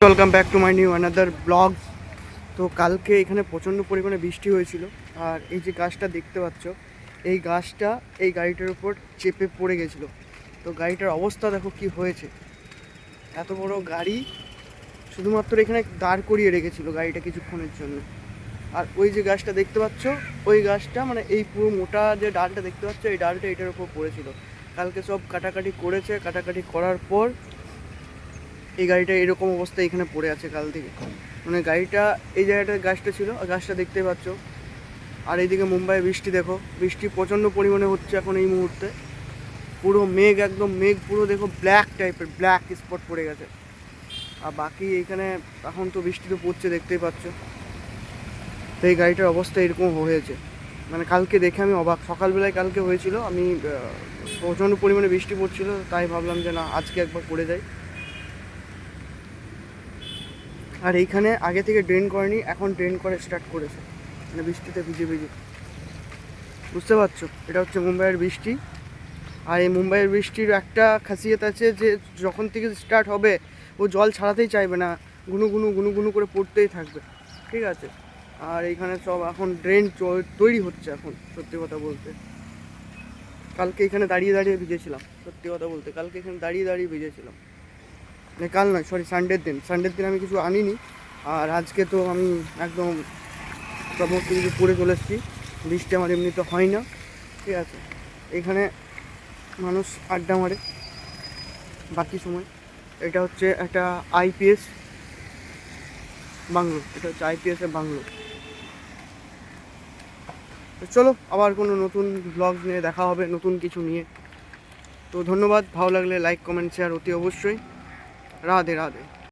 Welcome back to my new another blog. তো কালকে এখানে প্রচণ্ড পরিমাণে বৃষ্টি হয়েছিল, আর এই যে গাছটা দেখতে পাচ্ছ, এই গাছটা এই গাড়িটার উপর চেপে পড়ে গেছিলো। তো গাড়িটার অবস্থা দেখো কি হয়েছে। এত বড় গাড়ি শুধুমাত্র এখানে দাঁড় করিয়ে রেখেছিল গাড়িটা কিছুক্ষণের জন্য। আর ওই যে গাছটা দেখতে পাচ্ছ, ওই গাছটা মানে এই পুরো মোটা যে ডালটা দেখতে পাচ্ছ, এই ডালটা এটার উপর পড়েছিল। কালকে সব কাটাকাটি করেছে, কাটাকাটি করার পর এই গাড়িটা এরকম অবস্থায় এখানে পড়ে আছে কাল থেকে। মানে গাড়িটা এই জায়গাটায় গাছটা ছিল, গাছটা দেখতে পাচ্ছ। আর এইদিকে মুম্বাই বৃষ্টি দেখো, বৃষ্টি প্রচণ্ড পরিমাণে হচ্ছে এখন এই মুহূর্তে। পুরো মেঘ, একদম মেঘ পুরো দেখো ব্ল্যাক টাইপের, ব্ল্যাক স্পট পড়ে গেছে। আর বাকি এইখানে এখন তো বৃষ্টি তো পড়ছে দেখতেই পাচ্ছ। তো এই গাড়িটার অবস্থা এরকম হয়েছে, মানে কালকে দেখে আমি অবাক। সকালবেলায় কালকে হয়েছিল, আমি প্রচণ্ড পরিমাণে বৃষ্টি পড়ছিল, তাই ভাবলাম যে না আজকে একবার পড়ে যাই। আর এইখানে আগে থেকে ড্রেন করেনি, এখন ড্রেন করে স্টার্ট করেছে, মানে বৃষ্টিতে ভিজে ভিজে। বুঝতে পারছো, এটা হচ্ছে মুম্বাইয়ের বৃষ্টি। আর এই মুম্বাইয়ের বৃষ্টির একটা খাসিয়ত আছে যে যখন থেকে স্টার্ট হবে ও জল ছাড়াতেই চাইবে না, গুনু গুনু গুনু গুনু করে পড়তেই থাকবে, ঠিক আছে। আর এইখানে সব এখন ড্রেন তৈরি হচ্ছে এখন, সত্যি কথা বলতে। কালকে এখানে দাঁড়িয়ে দাঁড়িয়ে ভিজেছিলাম, সত্যি কথা বলতে কালকে এখানে দাঁড়িয়ে দাঁড়িয়ে ভিজেছিলাম। মানে কাল নয়, সরি, সানডের দিন আমি কিছু আনিনি। আর আজকে তো আমি একদম সমস্ত কিছু পরে চলে এসেছি। বৃষ্টি আমার এমনিতে হয় না, ঠিক আছে। এখানে মানুষ আড্ডা মারে বাকি সময়। এটা হচ্ছে একটা আইপিএস বাংলো, এটা হচ্ছে আইপিএসের বাংলো। তো চলো আবার কোনো নতুন ব্লগ নিয়ে দেখা হবে, নতুন কিছু নিয়ে। তো ধন্যবাদ, ভালো লাগলে লাইক কমেন্ট শেয়ার অতি অবশ্যই। রাধে রাধে।